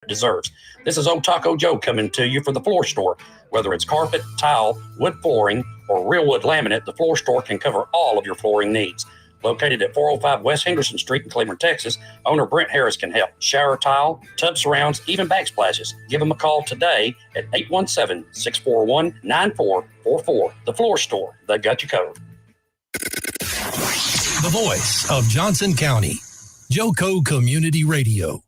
it deserves. This is Old Taco Joe coming to you for the floor store. Whether it's carpet, tile, wood flooring, or real wood laminate, the floor store can cover all of your flooring needs. Located at 405 West Henderson Street in Cleveland, Texas, owner Brent Harris can help. Shower tile, tub surrounds, even backsplashes. Give him a call today at 817-641-9444. The Floor Store. They got you covered. The voice of Johnson County, Joco Community Radio.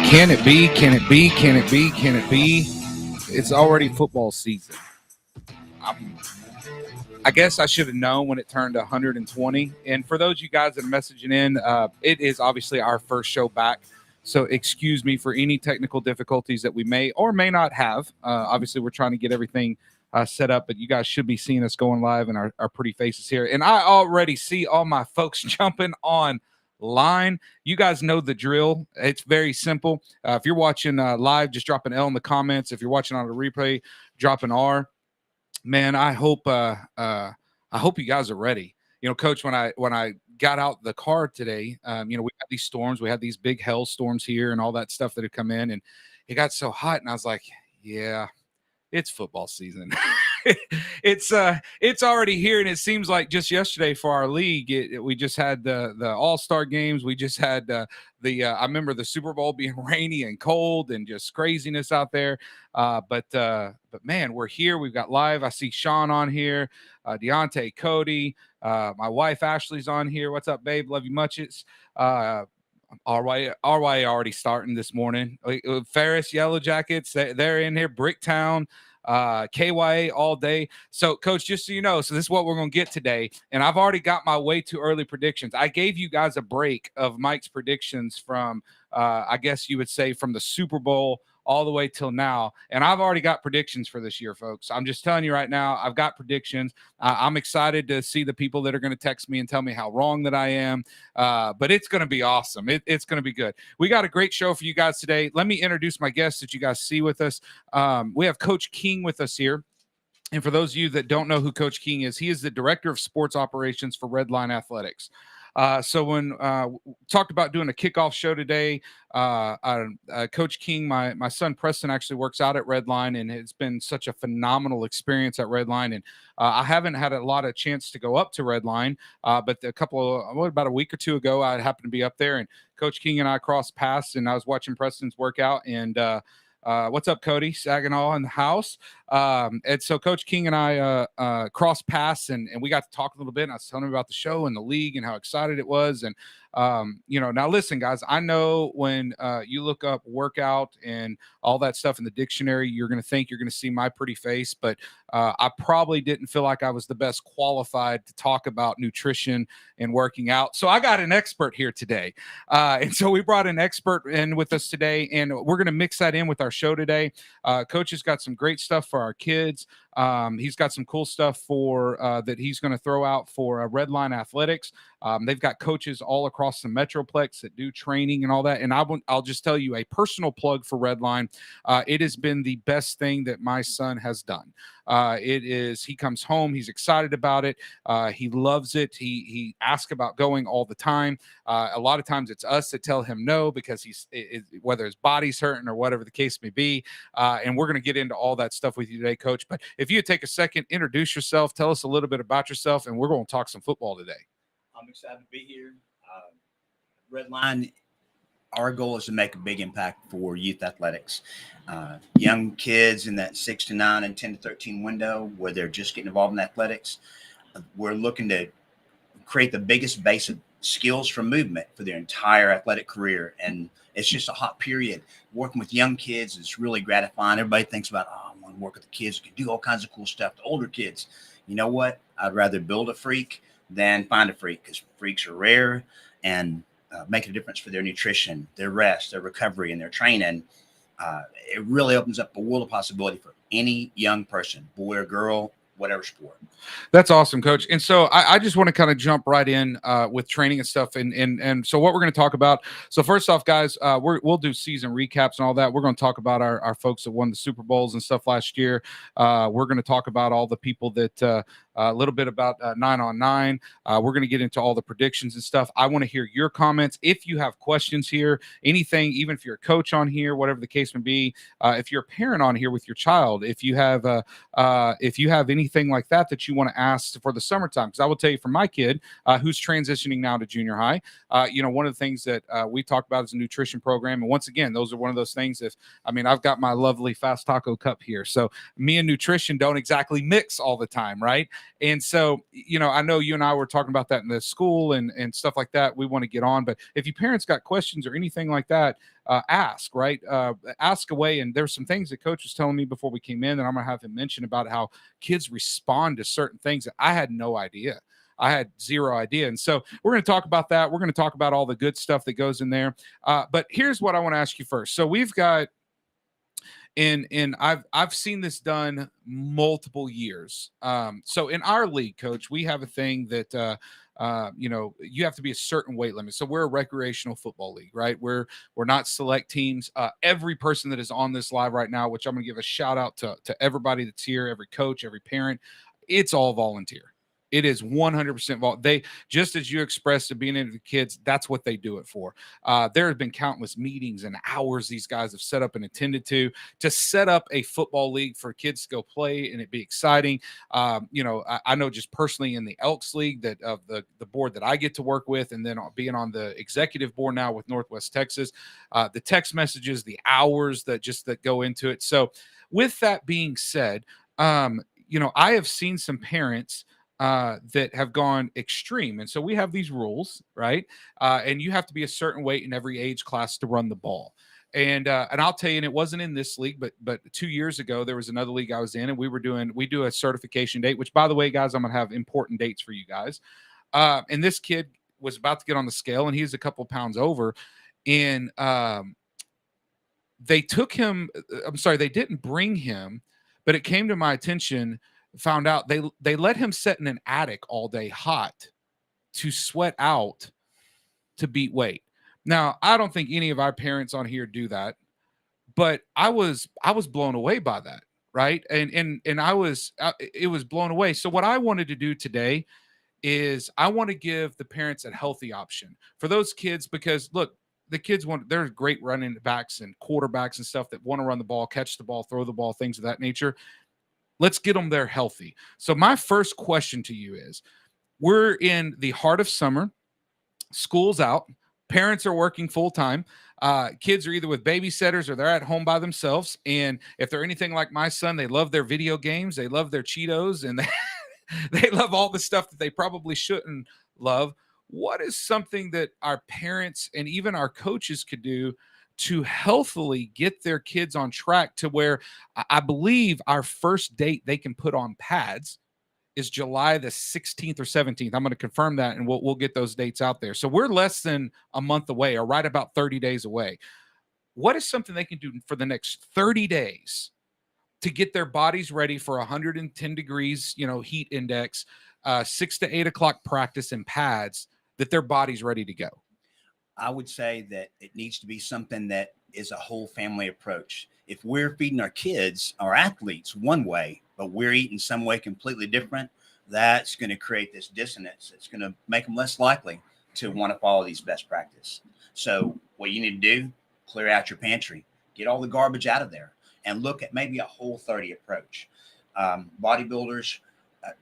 Can it be? Can it be? Can it be? Can it be? It's already football season. I guess I should have known when it turned 120. And for those of you guys that are messaging in, it is obviously our first show back. So excuse me for any technical difficulties that we may or may not have. Obviously, we're trying to get everything set up, but you guys should be seeing us going live and our pretty faces here. And I already see all my folks jumping on line. You guys know the drill. It's very simple. If you're watching live, just drop an L in the comments. If you're watching on a replay, drop an R. Man, I hope you guys are ready. You know, Coach, when I got out the car today, we had these storms. We had these big hail storms here and all that stuff that had come in, and it got so hot. And I was like, yeah, it's football season. It's already here, and it seems like just yesterday for our league, we just had the All-Star games. We just had I remember the Super Bowl being rainy and cold and just craziness out there. But man, we're here. We've got live. I see Sean on here, Deontay, Cody, my wife Ashley's on here. What's up, babe? Love you muches. RY already starting this morning. Ferris, Yellow Jackets, they're in here. Bricktown. KYA all day. So, Coach, just so you know, so this is what we're going to get today. And I've already got my way too early predictions. I gave you guys a break of Mike's predictions from, I guess you would say, from the Super Bowl all the way till now. And I've already got predictions for this year, folks. I'm just telling you right now, I've got predictions. I'm excited to see the people that are going to text me and tell me how wrong that I am. But it's going to be awesome. It's going to be good. We got a great show for you guys today. Let me introduce my guests that you guys see with us. We have Coach King with us here. And for those of you that don't know who Coach King is, he is the Director of Sports Operations for Redline Athletics. So when talked about doing a kickoff show today, Coach King, my son Preston actually works out at Redline, and it's been such a phenomenal experience at Redline. And I haven't had a lot of chance to go up to Redline, but about a week or two ago, I happened to be up there, and Coach King and I crossed paths, and I was watching Preston's workout, and what's up, Cody Saginaw in the house? And so Coach King and I crossed paths, and we got to talk a little bit. And I was telling him about the show and the league and how excited it was. And now listen, guys, I know when you look up workout and all that stuff in the dictionary, you're going to think you're going to see my pretty face, but I probably didn't feel like I was the best qualified to talk about nutrition and working out. So I got an expert here today. And so we brought an expert in with us today, and we're going to mix that in with our show today. Coach has got some great stuff for our kids. He's got some cool stuff for that he's going to throw out for Redline Athletics. They've got coaches all across the Metroplex that do training and all that. And I'll just tell you a personal plug for Redline. It has been the best thing that my son has done. He comes home, he's excited about it. He loves it. He asks about going all the time. A lot of times it's us that tell him no, because whether his body's hurting or whatever the case may be. And we're going to get into all that stuff with you today, Coach. But if you take a second, introduce yourself, tell us a little bit about yourself, and we're going to talk some football today. I'm excited to be here. Redline, our goal is to make a big impact for youth athletics. Young kids in that 6 to 9 and 10 to 13 window where they're just getting involved in athletics. We're looking to create the biggest base of skills for movement for their entire athletic career. And it's just a hot period. Working with young kids is really gratifying. Everybody thinks about, I want to work with the kids who can do all kinds of cool stuff. The older kids, you know what? I'd rather build a freak than find a freak, because freaks are rare and make a difference for their nutrition, their rest, their recovery, and their training. It really opens up a world of possibility for any young person, boy or girl, whatever sport. That's awesome, Coach. And so I just want to kind of jump right in with training and stuff. And so what we're going to talk about. So first off, guys, we'll do season recaps and all that. We're going to talk about our folks that won the Super Bowls and stuff last year. We're going to talk about all the people that a little bit about 9-on-9. We're going to get into all the predictions and stuff. I want to hear your comments. If you have questions here, anything, even if you're a coach on here, whatever the case may be, if you're a parent on here with your child, if you have anything like that you want to ask for the summertime, because I will tell you, for my kid who's transitioning now to junior high, one of the things that we talk about is a nutrition program. And once again, those are one of those things. I've got my lovely Fast Taco cup here, so me and nutrition don't exactly mix all the time, right? And so, I know you and I were talking about that in the school and stuff like that. We want to get on, but if you parents got questions or anything like that, ask, right? Ask away. And there's some things that Coach was telling me before we came in that I'm going to have him mention about how kids respond to certain things that I had no idea. I had zero idea. And so we're going to talk about that. We're going to talk about all the good stuff that goes in there. But here's what I want to ask you first. So we've got, and I've seen this done multiple years. So in our league, Coach, we have a thing that you have to be a certain weight limit. So we're a recreational football league, right? We're not select teams. Every person that is on this live right now, which I'm going to give a shout out to everybody that's here, every coach, every parent, it's all volunteer. It is 100% they, just as you expressed to being into the kids, that's what they do it for. There have been countless meetings and hours these guys have set up and attended to set up a football league for kids to go play and it be exciting. I know just personally in the Elks League that of the board that I get to work with, and then being on the executive board now with Northwest Texas, the text messages, the hours that go into it. So with that being said, I have seen some parents that have gone extreme. And so we have these rules, right? And you have to be a certain weight in every age class to run the ball. And I'll tell you, and it wasn't in this league, but 2 years ago, there was another league I was in, and we do a certification date, which, by the way, guys, I'm going to have important dates for you guys. And this kid was about to get on the scale, and he was a couple pounds over. And they took him, they didn't bring him, but it came to my attention, found out they let him sit in an attic all day hot to sweat out to beat weight. Now, I don't think any of our parents on here do that, but I was blown away by that, right? And it was blown away. So what I wanted to do today is I want to give the parents a healthy option for those kids, because look, the kids they're great running backs and quarterbacks and stuff that want to run the ball, catch the ball, throw the ball, things of that nature. Let's get them there healthy. So my first question to you is, we're in the heart of summer, school's out, parents are working full time. Kids are either with babysitters or they're at home by themselves. And if they're anything like my son, they love their video games, they love their Cheetos, and they love all the stuff that they probably shouldn't love. What is something that our parents and even our coaches could do to healthily get their kids on track to where I believe our first date they can put on pads is July the 16th or 17th. I'm going to confirm that, and we'll get those dates out there. So we're less than a month away, or right about 30 days away. What is something they can do for the next 30 days to get their bodies ready for 110 degrees, heat index, 6 to 8 o'clock practice in pads, that their body's ready to go? I would say that it needs to be something that is a whole family approach. If we're feeding our kids, our athletes, one way, but we're eating some way completely different, that's going to create this dissonance. It's going to make them less likely to want to follow these best practices. So what you need to do, clear out your pantry, get all the garbage out of there, and look at maybe a whole 30 approach. Bodybuilders,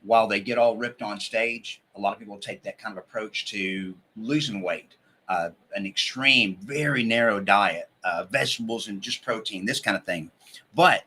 while they get all ripped on stage, a lot of people take that kind of approach to losing weight. An extreme, very narrow diet, vegetables and just protein, this kind of thing. But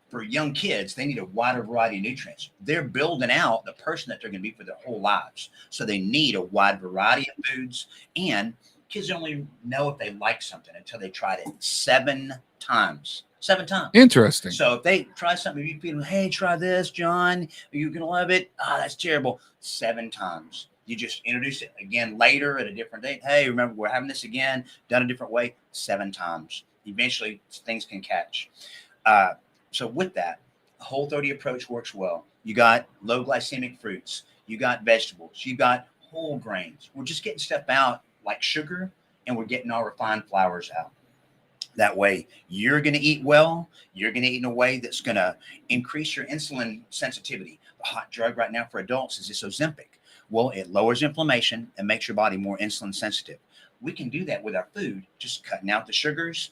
for young kids, they need a wider variety of nutrients. They're building out the person that they're going to be for their whole lives. So they need a wide variety of foods. And kids only know if they like something until they tried it 7 times. 7 times. Interesting. So if they try something, you feed them, hey, try this, John. You're going to love it. That's terrible. 7 times. You just introduce it again later at a different date. Hey, remember, we're having this again, done a different way, 7 times. Eventually, things can catch. So with that, The Whole30 approach works well. You got low glycemic fruits. You got vegetables. You got whole grains. We're just getting stuff out like sugar, and we're getting our refined flours out. That way, you're going to eat well. You're going to eat in a way that's going to increase your insulin sensitivity. The hot drug right now for adults is this Ozempic. Well, it lowers inflammation and makes your body more insulin sensitive. We can do that with our food, just cutting out the sugars,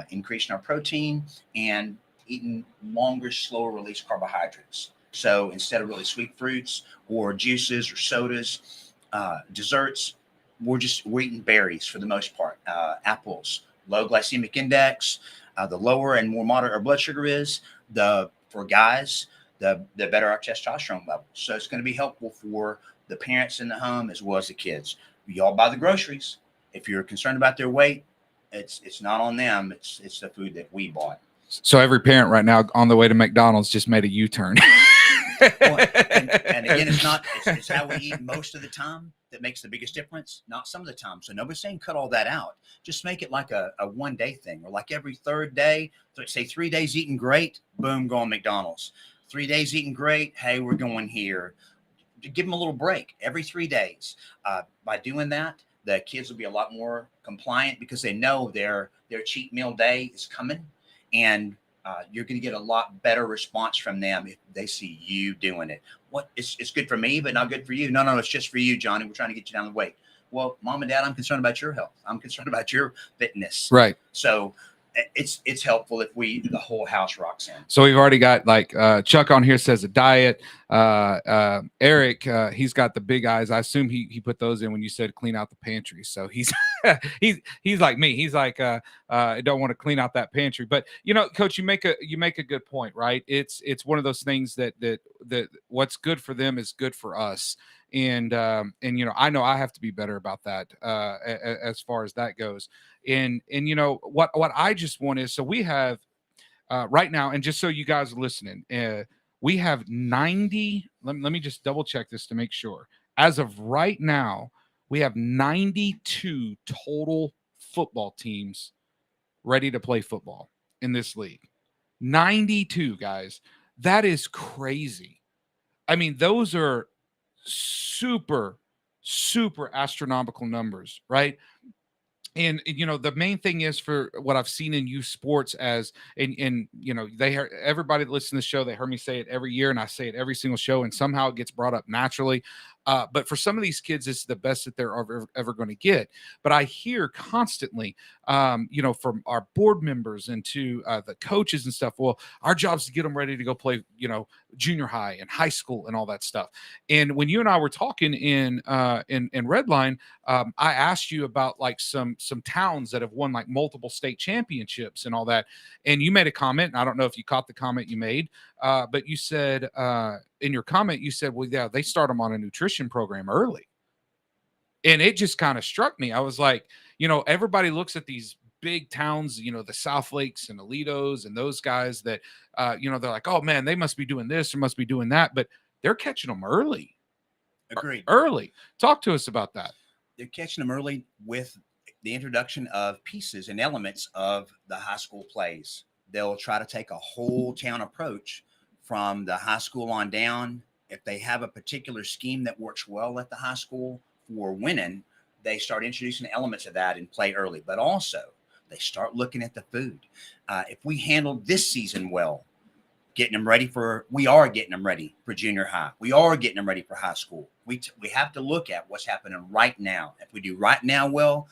increasing our protein, and eating longer, slower release carbohydrates. So instead of really sweet fruits or juices or sodas, desserts, we're eating berries for the most part, apples. Low glycemic index, the lower and more moderate our blood sugar is, for guys, the better our testosterone levels. So it's going to be helpful for the parents in the home as well as the kids. Y'all buy the groceries. If you're concerned about their weight, it's not on them. It's the food that we bought. So every parent right now on the way to McDonald's just made a U-turn. Well, and again, it's how we eat most of the time that makes the biggest difference, not some of the time. So nobody's saying cut all that out. Just make it like a 1 day thing, or like every third day. So say 3 days eating great, boom, go on McDonald's. 3 days eating great, hey, we're going here. Give them a little break every 3 days. By doing that, the kids will be a lot more compliant because they know their cheat meal day is coming, and you're going to get a lot better response from them if they see you doing it. It's good for me, but not good for you. No, it's just for you, Johnny. We're trying to get you down the weight. Well, mom and dad, I'm concerned about your health. I'm concerned about your fitness. Right. So it's helpful if the whole house rocks in. So we've already got like Chuck on here says a diet. Eric, he's got the big eyes. I assume he put those in when you said clean out the pantry. So he's he's like me. He's like I don't want to clean out that pantry. But Coach, you make a good point, right? It's one of those things that what's good for them is good for us. And I know I have to be better about that as far as that goes. And what I just want is, so we have right now, and just so you guys are listening, we have 90. Let me just double check this to make sure. As of right now, we have 92 total football teams ready to play football in this league. 92, guys. That is crazy. I mean, those are super, super astronomical numbers, right? And the main thing is, for what I've seen in youth sports, everybody that listens to the show, they heard me say it every year, and I say it every single show, and somehow it gets brought up naturally. But for some of these kids, it's the best that they're ever going to get. But I hear constantly, from our board members and to the coaches and stuff, well, our job is to get them ready to go play, junior high and high school and all that stuff. And when you and I were talking in Redline, I asked you about like some towns that have won like multiple state championships and all that. And you made a comment, and I don't know if you caught the comment you made, but you said in your comment, you said, well, yeah, they start them on a nutrition program early. And it just kind of struck me. I was like, everybody looks at these big towns, the South Lakes and Aledos and those guys that, they're like, oh man, they must be doing this or must be doing that, but they're catching them early. Agreed. Early. Talk to us about that. They're catching them early with the introduction of pieces and elements of the high school plays. They'll try to take a whole town approach from the high school on down. If they have a particular scheme that works well at the high school for winning, they start introducing elements of that and play early. But also, they start looking at the food. If we handle this season well, we are getting them ready for junior high. We are getting them ready for high school. We have to look at what's happening right now. If we do right now well,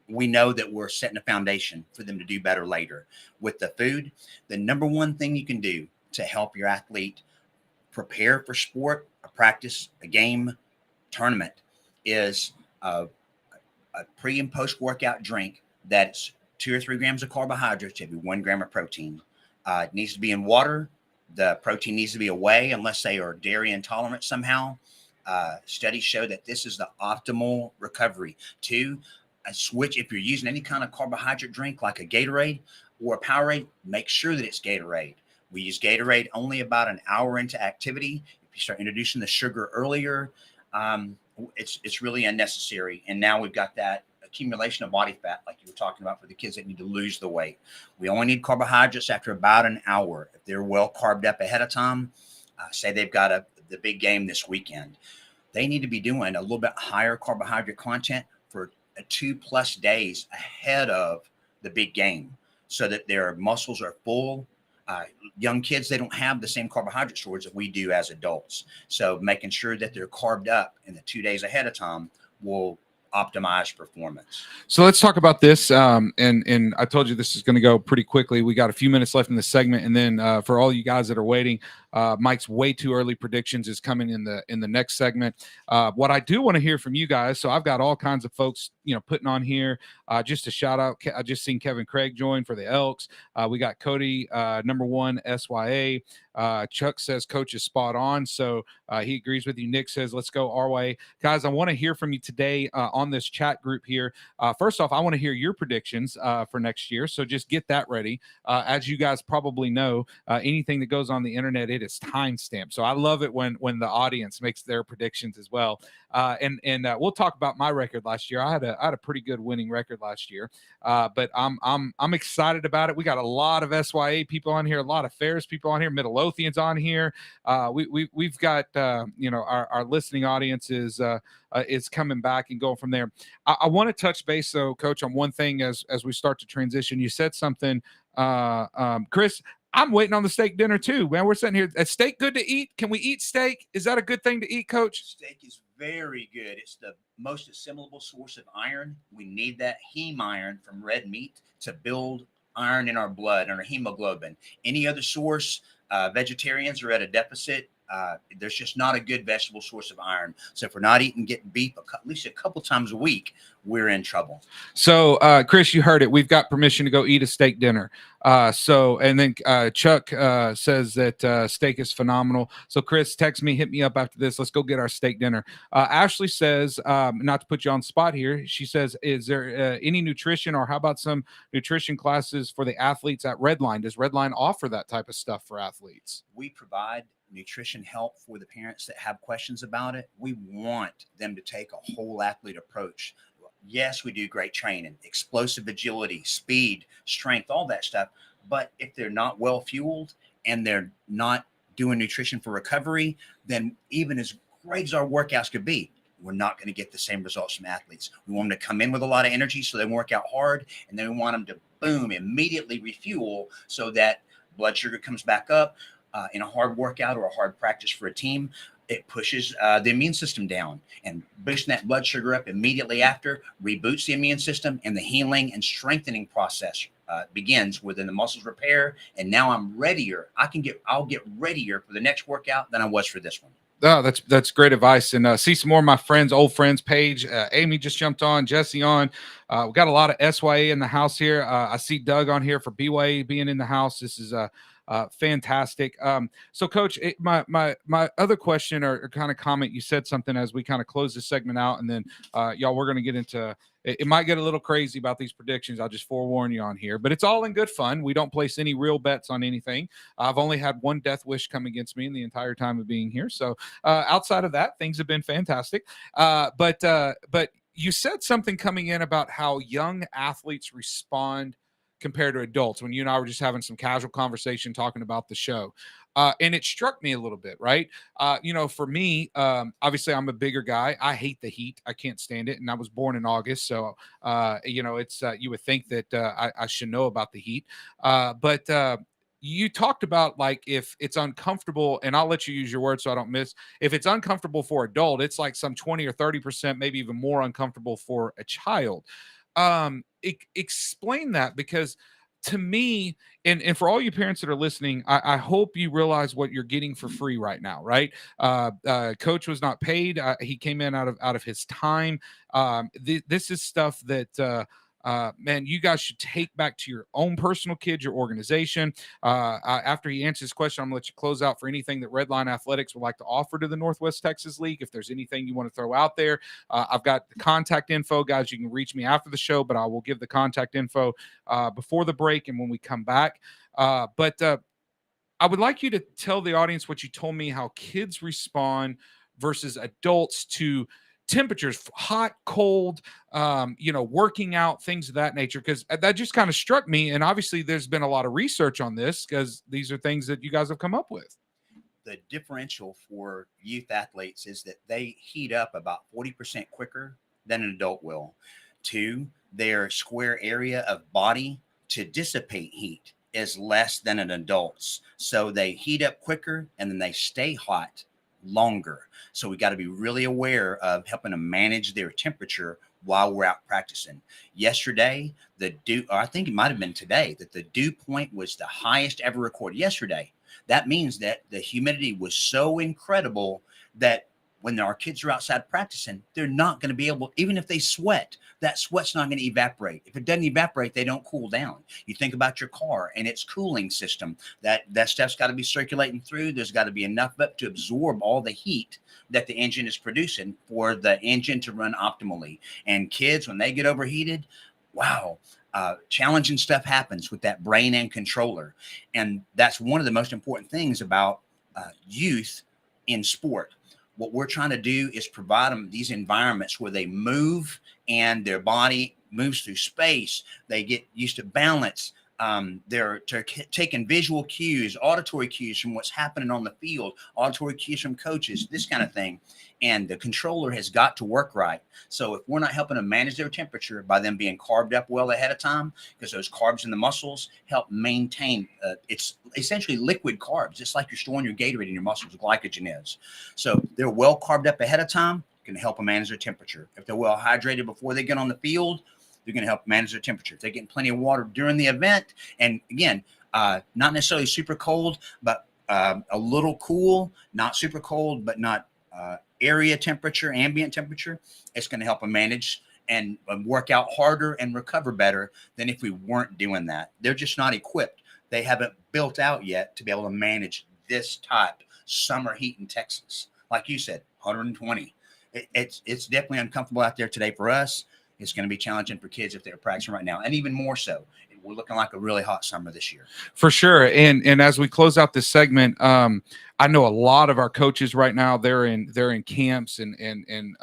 we know that we're setting a foundation for them to do better later. With the food, the number one thing you can do to help your athlete prepare for sport, a practice, a game, tournament, is a pre and post workout drink that's 2 or 3 grams of carbohydrates to every 1 gram of protein. It needs to be in water. The protein needs to be away unless they are dairy intolerant somehow. Studies show that this is the optimal recovery. 2, a switch. If you're using any kind of carbohydrate drink like a Gatorade or a Powerade, make sure that it's Gatorade. We use Gatorade only about an hour into activity. If you start introducing the sugar earlier, it's really unnecessary. And now we've got that accumulation of body fat, like you were talking about for the kids that need to lose the weight. We only need carbohydrates after about an hour. If they're well carved up ahead of time, say they've got the big game this weekend, they need to be doing a little bit higher carbohydrate content for 2+ days ahead of the big game so that their muscles are full. Young kids, they don't have the same carbohydrate storage that we do as adults. So making sure that they're carved up in the 2 days ahead of time will optimize performance. So let's talk about this. And I told you this is going to go pretty quickly. We got a few minutes left in the segment, and then for all you guys that are waiting, Mike's way too early predictions is coming in the next segment. What I do want to hear from you guys. So I've got all kinds of folks, putting on here. Just a shout out. I just seen Kevin Craig join for the Elks. We got Cody, number 1 SYA. Chuck says coach is spot on, so he agrees with you. Nick says let's go our way, guys. I want to hear from you today on this chat group here. First off, I want to hear your predictions for next year, so just get that ready. As you guys probably know, anything that goes on the internet, it is timestamped, so I love it when the audience makes their predictions as well. And we'll talk about my record last year. I had a pretty good winning record last year, but I'm excited about it. We got a lot of SYA people on here, a lot of Ferris people on here, Midlothians on here. We've got our listening audience is coming back and going from there. I want to touch base though, Coach, on one thing as we start to transition. You said something, Chris. I'm waiting on the steak dinner too, man. We're sitting here. Is steak good to eat? Can we eat steak? Is that a good thing to eat, Coach? Steak is very good. It's the most assimilable source of iron. We need that heme iron from red meat to build iron in our blood and our hemoglobin. Any other source, vegetarians are at a deficit. There's just not a good vegetable source of iron. So if we're not getting beef at least a couple times a week, we're in trouble. So, Chris, you heard it. We've got permission to go eat a steak dinner. And then Chuck says that steak is phenomenal. So, Chris, text me, hit me up after this. Let's go get our steak dinner. Ashley says, not to put you on the spot here, she says, is there any nutrition or how about some nutrition classes for the athletes at Redline? Does Redline offer that type of stuff for athletes? We provide nutrition help for the parents that have questions about it. We want them to take a whole athlete approach. Yes, we do great training, explosive agility, speed, strength, all that stuff. But if they're not well fueled and they're not doing nutrition for recovery, then even as great as our workouts could be, we're not going to get the same results from athletes. We want them to come in with a lot of energy so they work out hard, and then we want them to boom, immediately refuel so that blood sugar comes back up. In a hard workout or a hard practice for a team, it pushes the immune system down, and boosting that blood sugar up immediately after reboots the immune system, and the healing and strengthening process begins within the muscles repair. And now I'm readier. I'll get readier for the next workout than I was for this one. Oh, that's great advice. And see some more of my friends, old friends, Paige, Amy just jumped on, Jesse on. We got a lot of SYA in the house here. I see Doug on here for BYA being in the house. This is fantastic. So, Coach, my other question or kind of comment, you said something as we kind of close this segment out, and then y'all, we're going to get into it might get a little crazy about these predictions. I'll just forewarn you on here, but it's all in good fun. We don't place any real bets on anything. I've only had one death wish come against me in the entire time of being here. So outside of that, things have been fantastic. But you said something coming in about how young athletes respond compared to adults when you and I were just having some casual conversation talking about the show. And it struck me a little bit, right? For me, obviously I'm a bigger guy. I hate the heat. I can't stand it. And I was born in August. So, it's, you would think that I should know about the heat. But you talked about like, if it's uncomfortable, and I'll let you use your words so I don't miss, if it's uncomfortable for adult, it's like some 20 or 30%, maybe even more uncomfortable for a child. Explain that, because to me, and for all you parents that are listening, I hope you realize what you're getting for free right now, right? Coach was not paid. He came in out of his time. This is stuff that, man, you guys should take back to your own personal kids, your organization. After he answers this question, I'm going to let you close out for anything that Redline Athletics would like to offer to the Northwest Texas League. If there's anything you want to throw out there, I've got the contact info, guys. You can reach me after the show, but I will give the contact info before the break and when we come back. But I would like you to tell the audience what you told me, how kids respond versus adults to temperatures, hot, cold, working out, things of that nature, because that just kind of struck me. And obviously there's been a lot of research on this because these are things that you guys have come up with. The differential for youth athletes is that they heat up about 40% quicker than an adult will. 2, their square area of body to dissipate heat is less than an adult's. So they heat up quicker and then they stay hot longer. So we got to be really aware of helping them manage their temperature while we're out practicing. Yesterday, I think it might have been today, that the dew point was the highest ever recorded yesterday. That means that the humidity was so incredible that when our kids are outside practicing, they're not going to be able, even if they sweat, that sweat's not going to evaporate. If it doesn't evaporate, they don't cool down. You think about your car and its cooling system, that stuff's got to be circulating through. There's got to be enough of it to absorb all the heat that the engine is producing for the engine to run optimally. And kids, when they get overheated, wow, challenging stuff happens with that brain and controller. And that's one of the most important things about youth in sport. What we're trying to do is provide them these environments where they move and their body moves through space. They get used to balance. They're taking visual cues, auditory cues from what's happening on the field, auditory cues from coaches, this kind of thing. And the controller has got to work right. So if we're not helping them manage their temperature by them being carved up well ahead of time, because those carbs in the muscles help maintain, it's essentially liquid carbs, just like you're storing your Gatorade in your muscles, glycogen is. So they're well carved up ahead of time, can help them manage their temperature. If they're well hydrated before they get on the field, they're going to help manage their temperature. If they're getting plenty of water during the event, and again, not necessarily super cold, but a little cool, not super cold, but not area temperature, ambient temperature, it's going to help them manage and work out harder and recover better than if we weren't doing that. They're just not equipped. They haven't built out yet to be able to manage this type summer heat in Texas. Like you said, 120. It's definitely uncomfortable out there today for us. It's going to be challenging for kids if they're practicing right now, and even more so. We're looking like a really hot summer this year. For sure. And as we close out this segment, I know a lot of our coaches right now, they're in camps and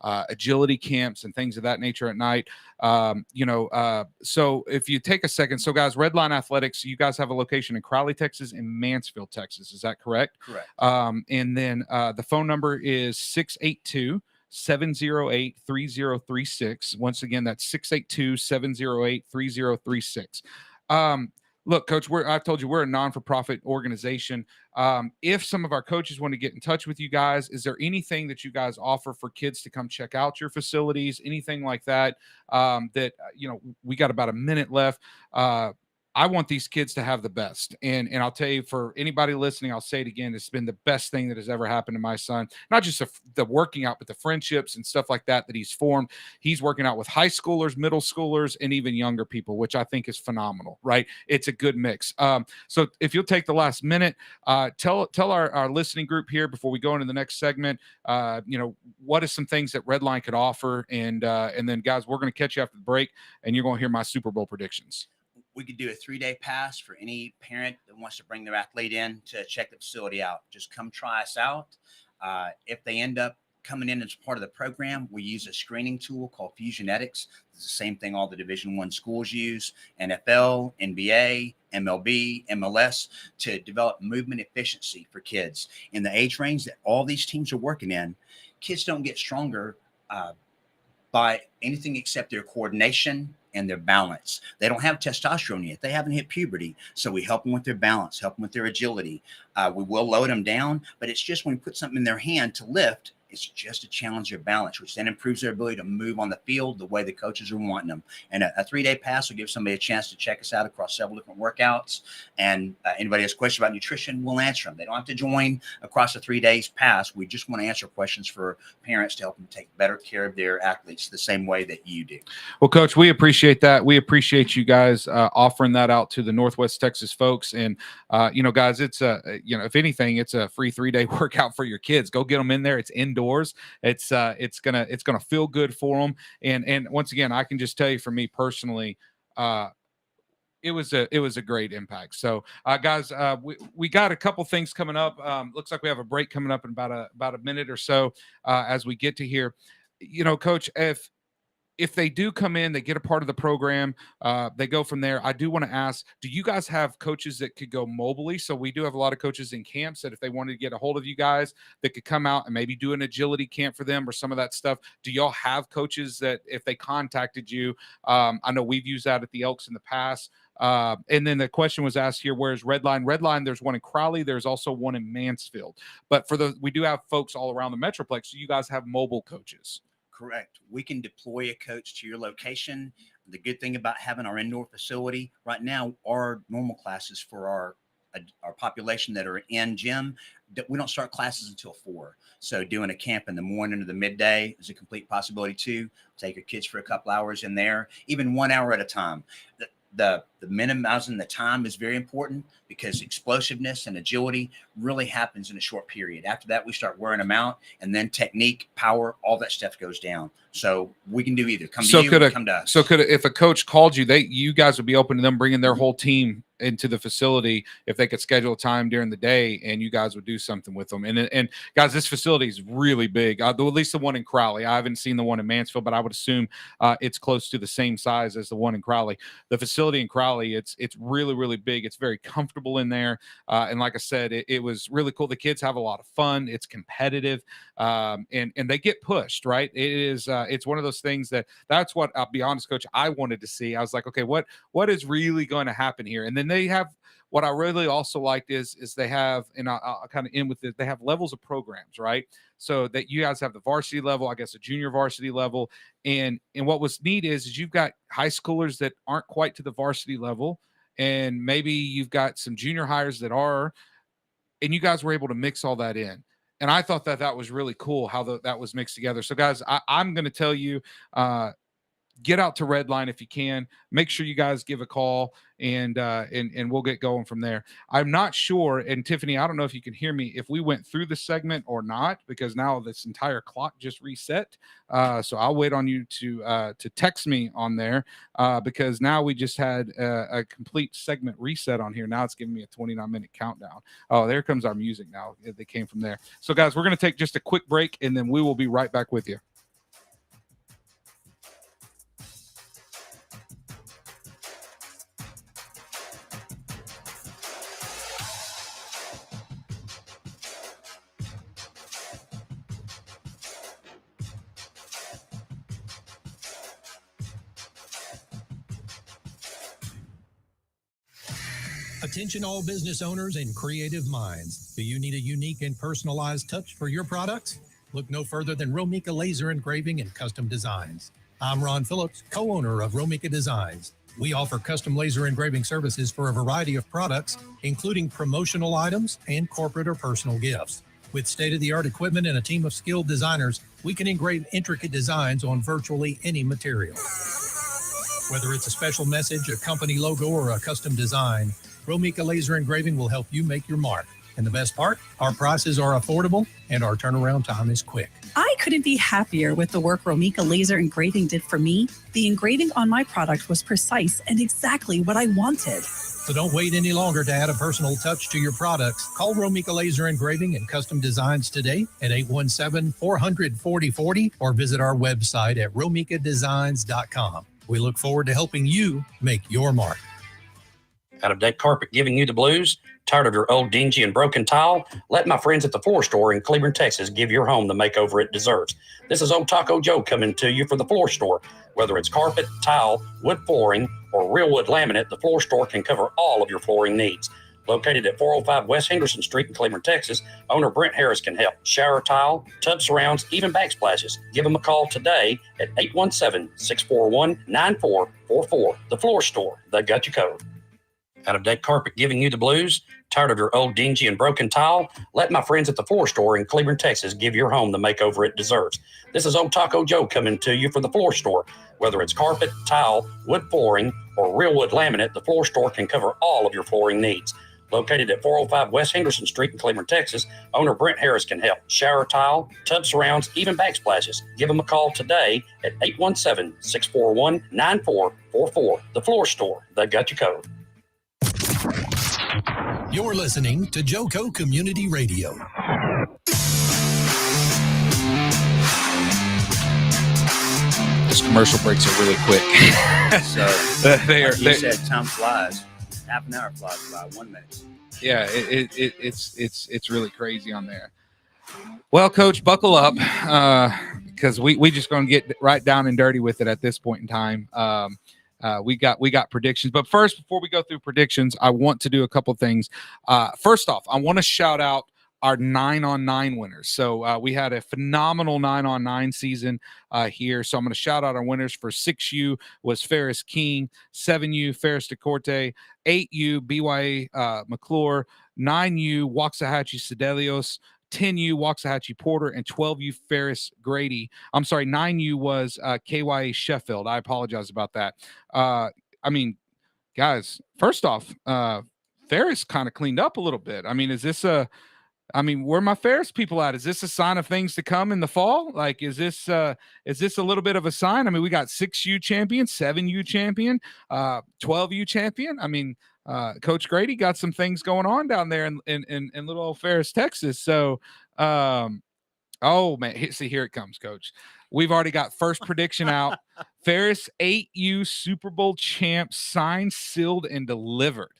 agility camps and things of that nature at night. So if you take a second, so guys, Redline Athletics, you guys have a location in Crowley, Texas, and Mansfield, Texas. Is that correct? Correct. And then the phone number is 682-708-3036. Once again, that's 682-708-3036. Look, Coach, I've told you we're a non-for-profit organization. If some of our coaches want to get in touch with you guys, is there anything that you guys offer for kids to come check out your facilities, anything like that? We got about a minute left. I want these kids to have the best. And I'll tell you, for anybody listening, I'll say it again, it's been the best thing that has ever happened to my son. Not just the working out, but the friendships and stuff like that he's formed. He's working out with high schoolers, middle schoolers, and even younger people, which I think is phenomenal, right? It's a good mix. So if you'll take the last minute, tell our listening group here before we go into the next segment, what is some things that Redline could offer? And then, guys, we're going to catch you after the break, and you're going to hear my Super Bowl predictions. We could do a 3-day pass for any parent that wants to bring their athlete in to check the facility out. Just come try us out. If they end up coming in as part of the program, we use a screening tool called Fusionetics. It's the same thing all the Division I schools use, NFL, NBA, MLB, MLS, to develop movement efficiency for kids. In the age range that all these teams are working in, kids don't get stronger by anything except their coordination and their balance. They don't have testosterone yet. They haven't hit puberty. So we help them with their balance, help them with their agility. We will load them down, but it's just when we put something in their hand to lift, it's just to challenge their balance, which then improves their ability to move on the field the way the coaches are wanting them. And a 3-day pass will give somebody a chance to check us out across several different workouts. And anybody has questions about nutrition, we'll answer them. They don't have to join across the 3 days pass. We just want to answer questions for parents to help them take better care of their athletes the same way that you do. Well, Coach, we appreciate that. We appreciate you guys offering that out to the Northwest Texas folks. And, guys, it's if anything, it's a free 3-day workout for your kids. Go get them in there. It's indoors. It's gonna feel good for them. And once again, I can just tell you, for me personally, It was a great impact. So, guys, we got a couple things coming up. Looks like we have a break coming up in about a minute or so as we get to here. Coach, if they do come in, they get a part of the program, they go from there. I do want to ask, do you guys have coaches that could go mobily? So we do have a lot of coaches in camps that if they wanted to get a hold of you guys, that could come out and maybe do an agility camp for them or some of that stuff. Do y'all have coaches that if they contacted you, I know we've used that at the Elks in the past. And then the question was asked here, where's Redline? Redline, there's one in Crowley. There's also one in Mansfield. But we do have folks all around the Metroplex. So you guys have mobile coaches. Correct. We can deploy a coach to your location. The good thing about having our indoor facility right now, our normal classes for our population that are in gym, we don't start classes until 4. So doing a camp in the morning or the midday is a complete possibility too. Take your kids for a couple hours in there, even 1 hour at a time. The minimizing the time is very important because explosiveness and agility really happens in a short period. After that, we start wearing them out, and then technique, power, all that stuff goes down. So we can do either. Come to you or come to us. So if a coach called you, you guys would be open to them bringing their whole team into the facility if they could schedule a time during the day, and you guys would do something with them. And guys, this facility is really big. At least the one in Crowley. I haven't seen the one in Mansfield, but I would assume it's close to the same size as the one in Crowley. The facility in Crowley, it's really, really big. It's very comfortable in there. And like I said, it was really cool. The kids have a lot of fun. It's competitive, and they get pushed, right? It's one of those things that's what, I'll be honest, Coach, I wanted to see. I was like, okay, what is really going to happen here? And then they have, what I really also liked is they have, and I'll kind of end with it, they have levels of programs, right? So that you guys have the varsity level, I guess a junior varsity level. And what was neat is you've got high schoolers that aren't quite to the varsity level, and maybe you've got some junior hires that are, and you guys were able to mix all that in. And I thought that was really cool how that was mixed together. So guys, I'm going to tell you, get out to Redline if you can. Make sure you guys give a call, and we'll get going from there. I'm not sure, and Tiffany, I don't know if you can hear me, if we went through the segment or not, because now this entire clock just reset. So I'll wait on you to text me on there, because now we just had a complete segment reset on here. Now it's giving me a 29-minute countdown. Oh, there comes our music now. They came from there. So guys, we're going to take just a quick break, and then we will be right back with you. Attention all business owners and creative minds. Do you need a unique and personalized touch for your products? Look no further than Romika Laser Engraving and Custom Designs. I'm Ron Phillips, co-owner of Romika Designs. We offer custom laser engraving services for a variety of products, including promotional items and corporate or personal gifts. With state-of-the-art equipment and a team of skilled designers, we can engrave intricate designs on virtually any material. Whether it's a special message, a company logo, or a custom design, Romika Laser Engraving will help you make your mark. And the best part, our prices are affordable and our turnaround time is quick. I couldn't be happier with the work Romika Laser Engraving did for me. The engraving on my product was precise and exactly what I wanted. So don't wait any longer to add a personal touch to your products. Call Romika Laser Engraving and Custom Designs today at 817-400-4040 or visit our website at romikadesigns.com. We look forward to helping you make your mark. Out-of-date carpet giving you the blues? Tired of your old dingy and broken tile? Let my friends at the Floor Store in Cleburne, Texas give your home the makeover it deserves. This is Old Taco Joe coming to you for the Floor Store. Whether it's carpet, tile, wood flooring, or real wood laminate, the Floor Store can cover all of your flooring needs. Located at 405 West Henderson Street in Cleburne, Texas, owner Brent Harris can help. Shower tile, tub surrounds, even backsplashes. Give them a call today at 817-641-9444. The Floor Store, they got you covered. Out-of-date carpet giving you the blues? Tired of your old dingy and broken tile? Let my friends at the Floor Store in Cleburne, Texas give your home the makeover it deserves. This is Old Taco Joe coming to you for the Floor Store. Whether it's carpet, tile, wood flooring, or real wood laminate, the Floor Store can cover all of your flooring needs. Located at 405 West Henderson Street in Cleveland, Texas, owner Brent Harris can help. Shower tile, tub surrounds, even backsplashes. Give them a call today at 817-641-9444. The Floor Store. They got you covered. You're listening to Joco Community Radio. Those commercial breaks are really quick. So they said time flies. Half an hour flies by 1 minute. Yeah, it's really crazy on there. Well, Coach, buckle up because we just going to get right down and dirty with it at this point in time. We got predictions, but first, before we go through predictions, I want to do a couple things. First off, I want to shout out our 9-on-9 winners. So we had a phenomenal 9-on-9 season here. So I'm going to shout out our winners. For 6U was Ferris King, 7U Ferris DeCorte, 8U BYA McClure, 9U Waxahachie Sedelios, 10U Waxahachie Porter, and 12U Ferris Grady. I'm sorry, 9U was KYA Sheffield. I apologize about that. I mean, guys, first off, Ferris kind of cleaned up a little bit. I mean, where my Ferris people at? Is this a sign of things to come in the fall? Like, is this a little bit of a sign? I mean, we got 6U champion, 7U champion, 12U champion. I mean, Coach Grady got some things going on down there in little old Ferris, Texas. So, oh man, see, here it comes, Coach. We've already got first prediction out. Ferris 8U Super Bowl champ, signed, sealed, and delivered.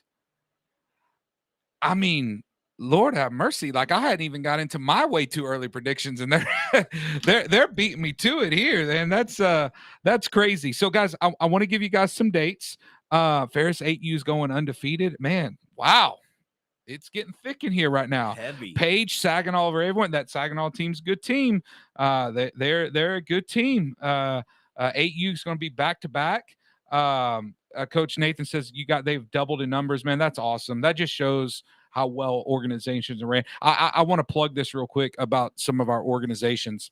I mean, Lord have mercy. Like, I hadn't even got into my way too early predictions, and they're beating me to it here. And that's crazy. So guys, I want to give you guys some dates. Ferris 8U is going undefeated. Man, wow. It's getting thick in here right now. Heavy. Page, Saginaw, over everyone. That Saginaw team's a good team. They're a good team. 8U is going to be back to back. Coach Nathan says they've doubled in numbers. Man, that's awesome. That just shows how well organizations are ran. I want to plug this real quick about some of our organizations.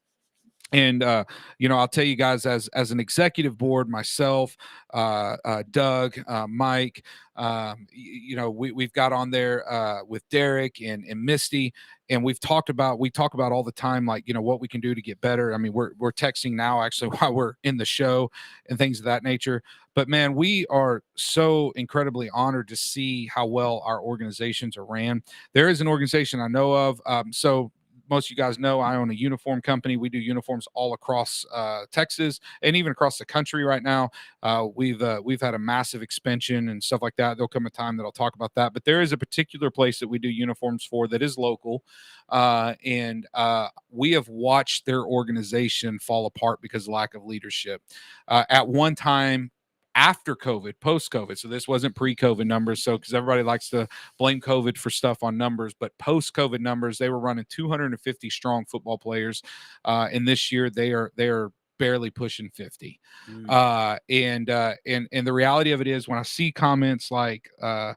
And, I'll tell you guys, as an executive board, myself, Doug, Mike, we've got on there with Derek and Misty, and we talk about all the time, like, what we can do to get better. I mean, we're texting now actually while we're in the show and things of that nature. But man, we are so incredibly honored to see how well our organizations are ran. There is an organization I know of. So most of you guys know I own a uniform company. We do uniforms all across Texas and even across the country right now. We've had a massive expansion and stuff like that. There'll come a time that I'll talk about that. But there is a particular place that we do uniforms for that is local. And we have watched their organization fall apart because of lack of leadership. At one time, after COVID, post-COVID. So this wasn't pre-COVID numbers. So because everybody likes to blame COVID for stuff on numbers, but post-COVID numbers, they were running 250 strong football players. And this year they are barely pushing 50. And the reality of it is, when I see comments like Coach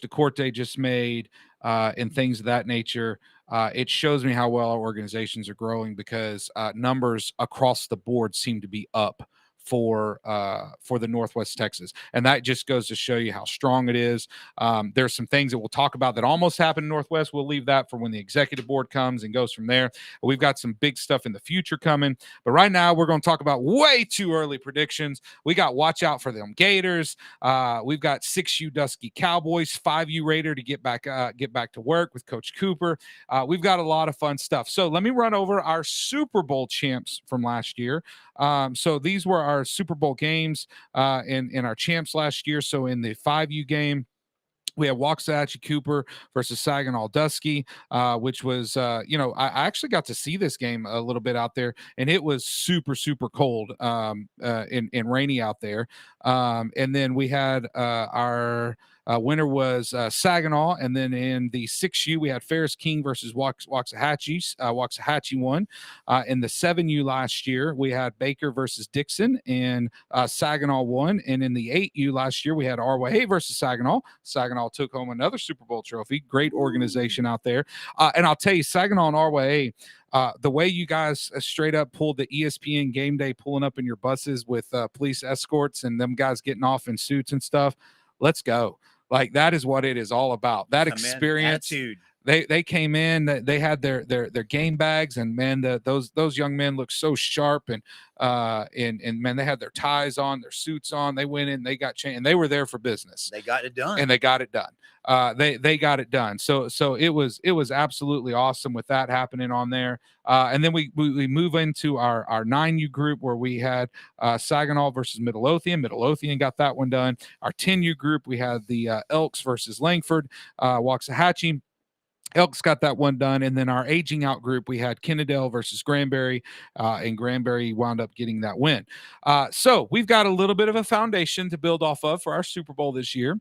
DeCorte just made and things of that nature, it shows me how well our organizations are growing, because numbers across the board seem to be up for the Northwest Texas. And that just goes to show you how strong it is. There's some things that we'll talk about that almost happened in Northwest. We'll leave that for when the executive board comes and goes from there. We've got some big stuff in the future coming, but right now we're going to talk about way too early predictions. We got watch out for them Gators. We've got 6U Dusky Cowboys, 5U Raider to get back to work with Coach Cooper. We've got a lot of fun stuff. So let me run over our Super Bowl champs from last year. So these were our Super Bowl games in our champs last year. So in the 5U game, we had Waxahachie Cooper versus Saginaw Dusky, which was, I actually got to see this game a little bit out there, and it was super, super cold and rainy out there. And then we had our winner was Saginaw, and then in the 6U we had Ferris King versus Waxahachie. Waxahachie won. In the 7U last year we had Baker versus Dixon, and Saginaw won. And in the 8U last year we had RYA versus Saginaw. Saginaw took home another Super Bowl trophy. Great organization out there. And I'll tell you, Saginaw and RYA, the way you guys straight up pulled the ESPN game day, pulling up in your buses with police escorts and them guys getting off in suits and stuff. Let's go. Like that is what it is all about. That experience. Attitude. They came in, they had their game bags, and man, those young men looked so sharp, and man, they had their ties on, their suits on. They went in, they got changed, and they were there for business. They got it done. And they got it done. They got it done. So it was absolutely awesome with that happening on there. And then we move into our 9U group where we had Saginaw versus Midlothian. Midlothian got that one done. Our 10U group, we had the Elks versus Langford, Waxahachie. Elks got that one done. And then our aging out group, we had Kennedale versus Granbury, and Granbury wound up getting that win. So we've got a little bit of a foundation to build off of for our Super Bowl this year.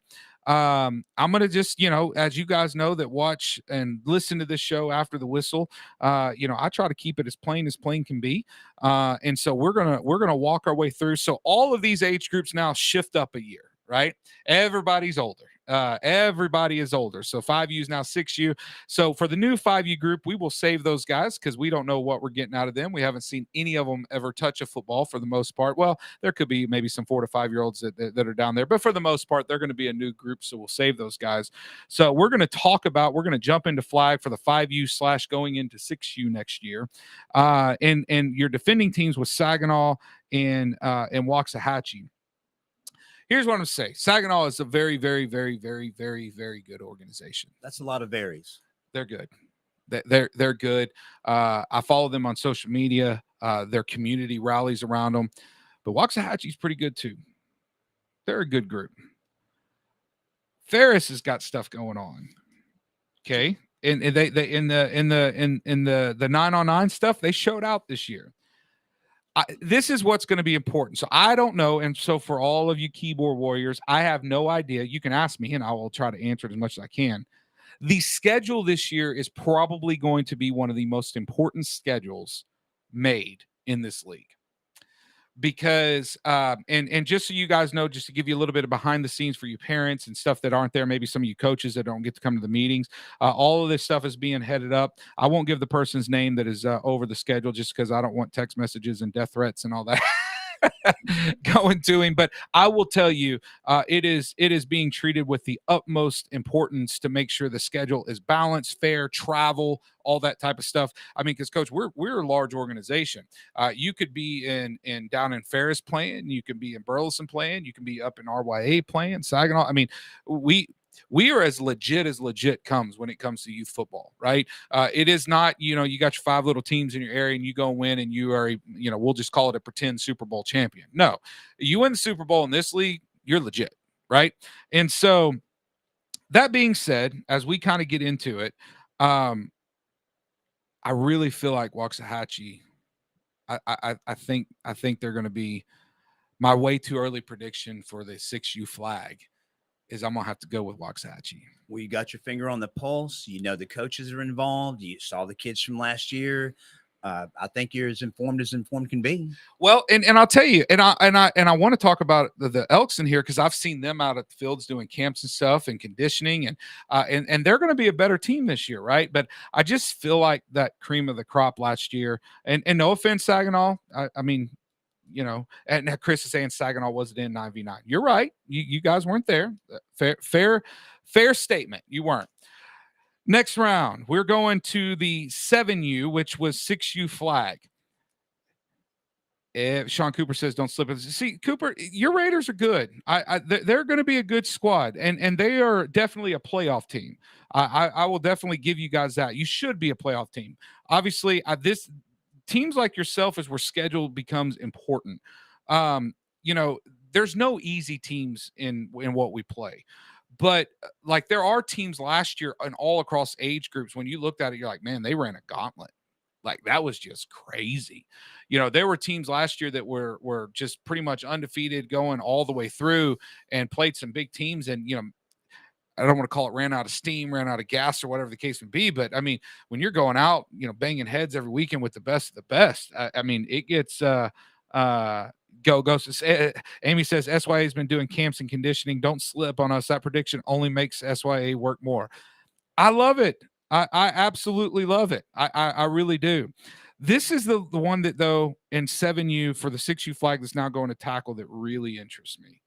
I'm going to just, as you guys know that watch and listen to this show after the whistle, I try to keep it as plain can be. And so we're going to walk our way through. So all of these age groups now shift up a year, right? Everybody's older. Everybody is older. So 5U is now 6U. So for the new 5U group, we will save those guys because we don't know what we're getting out of them. We haven't seen any of them ever touch a football for the most part. Well, there could be maybe some 4 to 5 year olds that are down there, but for the most part, they're going to be a new group. So we'll save those guys. So we're going to jump into flag for the 5U / going into 6U next year. And your defending teams with Saginaw and Waxahachie. Here's what I'm going to say. Saginaw is a very, very, very, very, very, very good organization. That's a lot of varies. They're good. They're good. I follow them on social media. Their community rallies around them. But Waxahachie's pretty good too. They're a good group. Ferris has got stuff going on. Okay. And they in the 9-on-9 stuff, they showed out this year. This is what's going to be important. So I don't know. And so for all of you keyboard warriors, I have no idea. You can ask me and I will try to answer it as much as I can. The schedule this year is probably going to be one of the most important schedules made in this league. Because and just so you guys know, just to give you a little bit of behind the scenes for you parents and stuff that aren't there, maybe some of you coaches that don't get to come to the meetings, all of this stuff is being headed up. I won't give the person's name that is over the schedule just because I don't want text messages and death threats and all that going to him. But I will tell you, it is being treated with the utmost importance to make sure the schedule is balanced, fair, travel, all that type of stuff. I mean, because Coach, we're a large organization. You could be in down in Ferris playing, you can be in Burleson playing, you can be up in RYA playing, Saginaw. I mean, we are as legit comes when it comes to youth football, right? It is not, you got your 5 little teams in your area and you go win and you are, we'll just call it a pretend Super Bowl champion. No, you win the Super Bowl in this league, you're legit, right? And so that being said, as we kind of get into it, I really feel like Waxahachie, I think they're going to be my way too early prediction for the 6U flag is I'm going to have to go with Waxahachie. Well, you got your finger on the pulse. The coaches are involved. You saw the kids from last year. I think you're as informed can be. Well, and I'll tell you, and I want to talk about the Elks in here because I've seen them out at the fields doing camps and stuff and conditioning, and they're going to be a better team this year, right? But I just feel like that cream of the crop last year, and no offense, Saginaw, I mean, and Chris is saying Saginaw wasn't in 9v9. You're right. You guys weren't there. Fair statement. You weren't. Next round, we're going to the 7U, which was 6U flag. Sean Cooper says, don't slip it. See, Cooper, your Raiders are good. They're going to be a good squad, and they are definitely a playoff team. I will definitely give you guys that. You should be a playoff team. Obviously, teams like yourself is where schedule becomes important. There's no easy teams in what we play. But like there are teams last year and all across age groups, when you looked at it, you're like, man, they ran a gauntlet. Like that was just crazy. There were teams last year that were just pretty much undefeated going all the way through and played some big teams. And, I don't want to call it ran out of steam, ran out of gas or whatever the case may be. But I mean, when you're going out, banging heads every weekend with the best of the best, I mean, it gets, Go. Amy says SYA has been doing camps and conditioning. Don't slip on us. That prediction only makes SYA work more. I love it. I absolutely love it. I really do. This is the one that, though, in 7U for the 6U flag that's now going to tackle that really interests me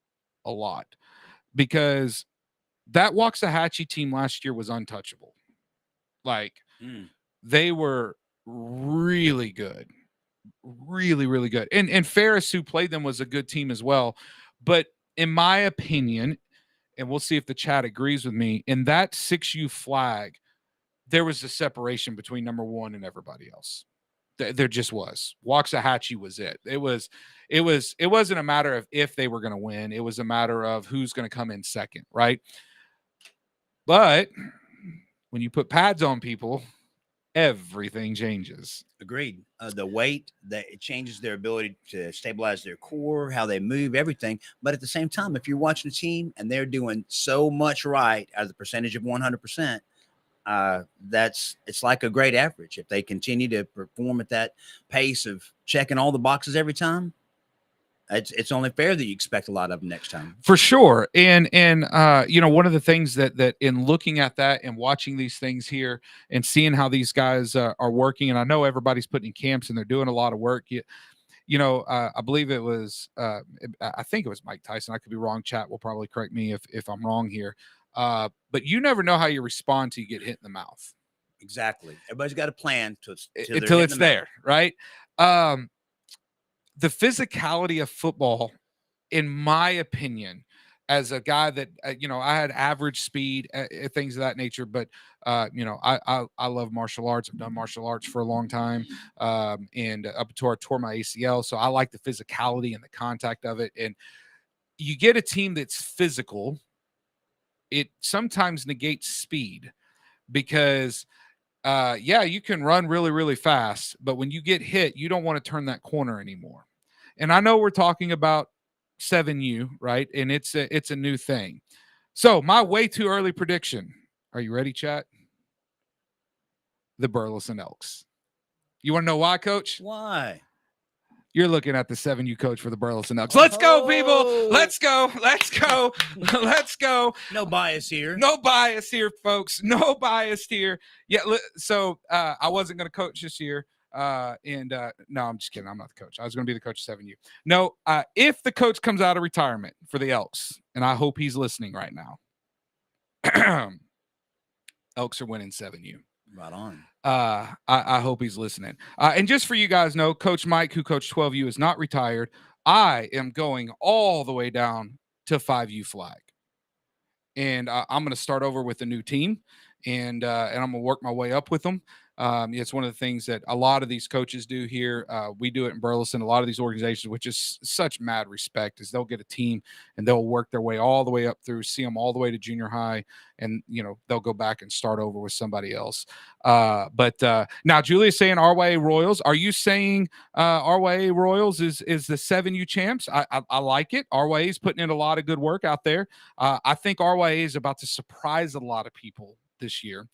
a lot because that Waxahachie team last year was untouchable. Like, they were really good. Really, really good. And Ferris, who played them, was a good team as well. But in my opinion, and we'll see if the chat agrees with me, in that 6U flag, there was a separation between number one and everybody else. There just was. Waxahachie was it. It wasn't a matter of if they were going to win. It was a matter of who's going to come in second, right? But when you put pads on people, everything changes. Agreed. The weight, that it changes their ability to stabilize their core, how they move, everything. But at the same time, if you're watching a team and they're doing so much right out of the percentage of 100%, it's like a great average. If they continue to perform at that pace of checking all the boxes every time, it's only fair that you expect a lot of them next time. For sure. And one of the things that in looking at that and watching these things here and seeing how these guys are working, and I know everybody's putting in camps and they're doing a lot of work. I believe it was, I think it was Mike Tyson. I could be wrong. Chat will probably correct me if I'm wrong here. But you never know how you respond till you get hit in the mouth. Exactly. Everybody's got a plan until it's there, right? The physicality of football, in my opinion, as a guy that, I had average speed, things of that nature, but, I love martial arts. I've done martial arts for a long time, and up until I tore my ACL. So I like the physicality and the contact of it. And you get a team that's physical, it sometimes negates speed because, you can run really, really fast, but when you get hit, you don't want to turn that corner anymore. And I know we're talking about 7U, right? And it's a new thing. So my way too early prediction. Are you ready, chat? The Burleson Elks. You want to know why, Coach? Why? You're looking at the 7U coach for the Burleson Elks. Let's go, people. Let's go. Let's go. Let's go. No bias here. No bias here, folks. No bias here. Yeah. So I wasn't going to coach this year. No, I'm just kidding. I'm not the coach. I was going to be the coach of 7U. No, if the coach comes out of retirement for the Elks, and I hope he's listening right now, Elks are winning 7U. Right on. I hope he's listening. And just for you guys know, Coach Mike, who coached 12U, is not retired. I am going all the way down to 5U flag. And I'm going to start over with a new team, and I'm going to work my way up with them. It's one of the things that a lot of these coaches do here. We do it in Burleson. A lot of these organizations, which is such mad respect, is they'll get a team and they'll work their way all the way up through, see them all the way to junior high, and they'll go back and start over with somebody else. But now Julia's saying RYA Royals. Are you saying RYA Royals is the 7U champs? I like it. RYA is putting in a lot of good work out there. I think RYA is about to surprise a lot of people this year.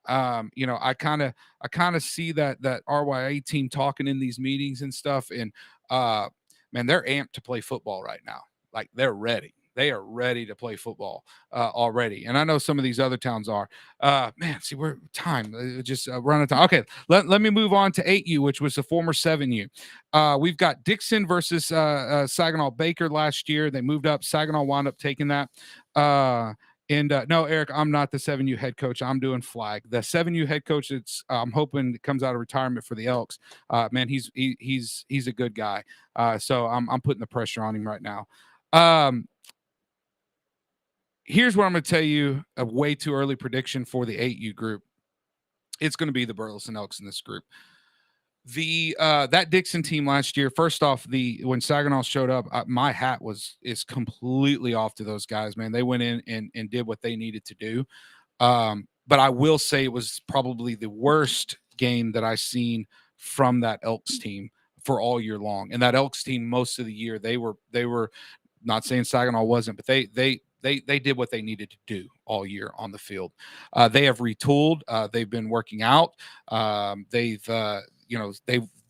I kind of see that RYA team talking in these meetings and stuff, and man, they're amped to play football right now. Like, they're ready. They are ready to play football already. And I know some of these other towns are. Man, see, we're time. Just run out of time. Okay, let me move on to 8U, which was the former 7U. We've got Dixon versus Saginaw Baker last year. They moved up. Saginaw wound up taking that. No, Eric, I'm not the 7U head coach. I'm doing flag. The 7U head coach, I'm hoping it comes out of retirement for the Elks. Man, he's a good guy. So I'm putting the pressure on him right now. Here's what I'm going to tell you, a way too early prediction for the 8U group. It's going to be the Burleson Elks in this group. That Dixon team last year, first off, when Saginaw showed up, my hat is completely off to those guys, man. They went in and did what they needed to do. But I will say it was probably the worst game that I've seen from that Elks team for all year long. And that Elks team, most of the year, they were not saying Saginaw wasn't, but they did what they needed to do all year on the field. They have retooled. They've been working out. They've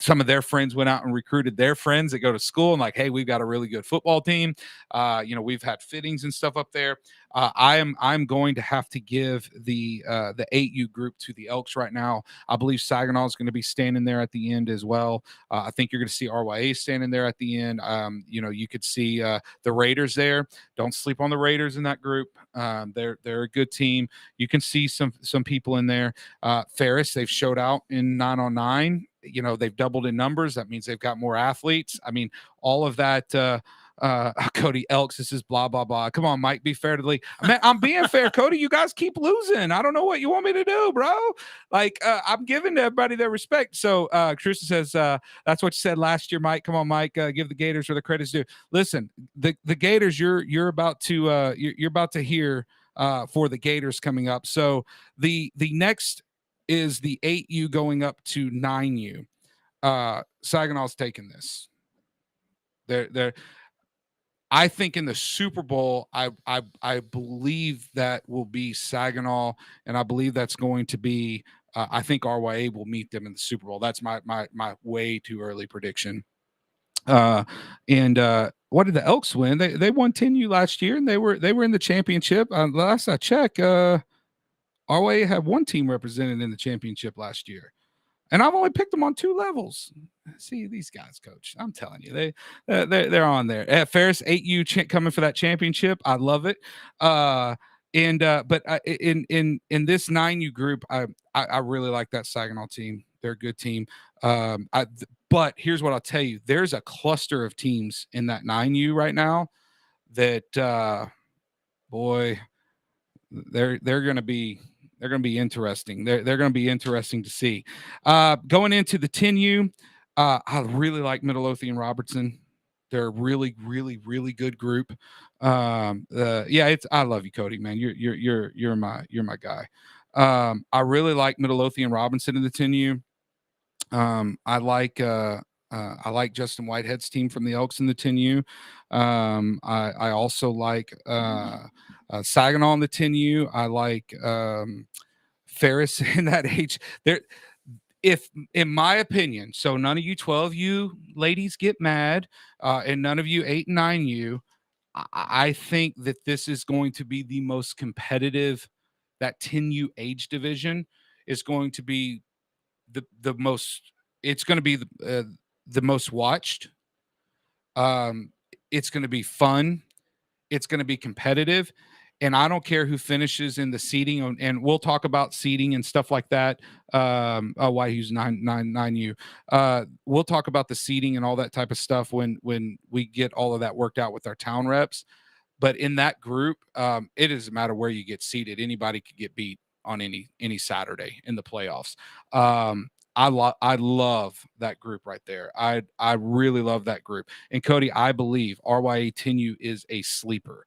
some of their friends went out and recruited their friends that go to school and like, hey, we've got a really good football team. We've had fittings and stuff up there. I'm going to have to give the 8U group to the Elks right now. I believe Saginaw is going to be standing there at the end as well. I think you're going to see RYA standing there at the end. You could see the Raiders there. Don't sleep on the Raiders in that group. They're a good team. You can see some people in there. Ferris, they've showed out in 9-on-9. They've doubled in numbers. That means they've got more athletes. I mean, all of that. Cody Elks, this is blah blah blah. Come on, Mike, be fair to the league. I'm being fair, Cody. You guys keep losing. I don't know what you want me to do, bro. Like, I'm giving everybody their respect. So Tristan says that's what you said last year, Mike. Come on, Mike. Give the Gators where the credit's due. Listen, the Gators, you're about to you're about to hear for the Gators coming up. So the next is the 8U going up to 9U. Saginaw's taking this. They're I think in the Super Bowl, I believe that will be Saginaw, and I believe that's going to be. I think RYA will meet them in the Super Bowl. That's my way too early prediction. What did the Elks win? They won 10U last year, and they were in the championship. Last I checked, RYA had one team represented in the championship last year. And I've only picked them on 2 levels. See, these guys, Coach. I'm telling you, they're on there. At Ferris, 8U coming for that championship. I love it. But in this 9U group, I really like that Saginaw team. They're a good team. But here's what I'll tell you: there's a cluster of teams in that 9U right now that, boy, they're going to be. They're going to be interesting. They're going to be interesting to see. Going into the 10U, I really like Midlothian Robertson. They're a really, really, really good group. I love you, Cody, man. You're my guy. I really like Midlothian Robinson in the 10U. I like Justin Whitehead's team from the Elks in the 10U. I also like Saginaw in the 10U. I like Ferris in that age. If in my opinion, so none of you 12U ladies get mad, and none of you 8 and 9U, I think that this is going to be the most competitive. That 10U age division is going to be the most. It's going to be the most watched. It's going to be fun. It's going to be competitive. And I don't care who finishes in the seeding, and we'll talk about seeding and stuff like that. Why he's 9U. We'll talk about the seeding and all that type of stuff when we get all of that worked out with our town reps. But in that group, it doesn't matter where you get seated. Anybody could get beat on any Saturday in the playoffs. I love that group right there. I really love that group. And Cody, I believe RYA 10U is a sleeper.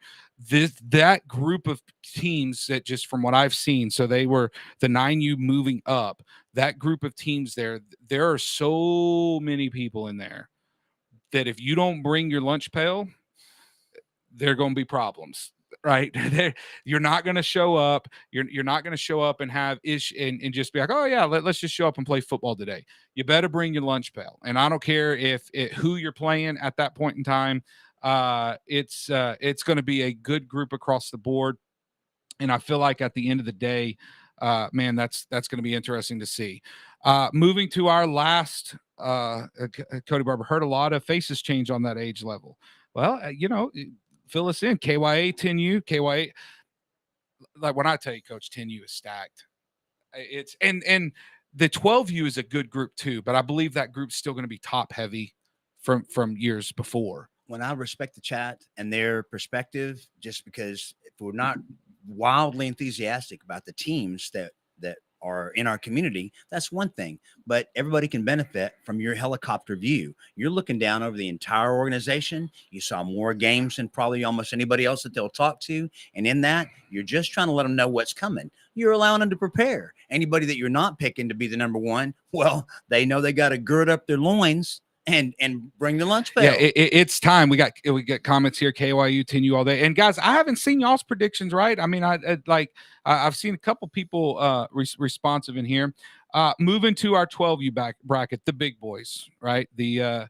That group of teams that, just from what I've seen, so they were the 9U moving up, that group of teams there are so many people in there that if you don't bring your lunch pail, there are going to be problems. Right. You're not going to show up. You're not going to show up and have and just be like, oh yeah, let's just show up and play football today. You better bring your lunch pail. And I don't care who you're playing at that point in time. It's going to be a good group across the board. And I feel like at the end of the day, man, that's going to be interesting to see. Moving to our last, Cody Barber, heard a lot of faces change on that age level. Well, fill us in. KYA 10U, KYA. Like when I tell you, Coach, 10U is stacked. It's and the 12U is a good group too, but I believe that group's still going to be top heavy from years before. When I respect the chat and their perspective, just because if we're not wildly enthusiastic about the teams that are in our community, that's one thing, but everybody can benefit from your helicopter view. You're looking down over the entire organization. You saw more games than probably almost anybody else that they'll talk to. And in that, you're just trying to let them know what's coming. You're allowing them to prepare. Anybody that you're not picking to be the number one, well, they know they got to gird up their loins and bring the lunch pail. Yeah, it's time. We got comments here, KYU 10U all day. And guys, I haven't seen y'all's predictions, right? I mean, I've seen a couple people responsive in here. Moving to our 12U bracket, the big boys, right? The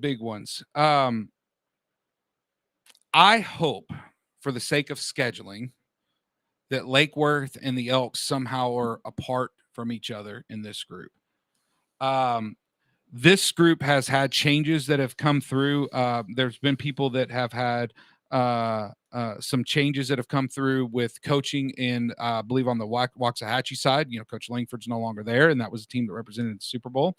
big ones. I hope, for the sake of scheduling, that Lake Worth and the Elks somehow are apart from each other in this group. This group has had changes that have come through. There's been people that have had some changes that have come through with coaching in, I believe, on the Waxahachie side. Coach Langford's no longer there, and that was a team that represented the Super Bowl.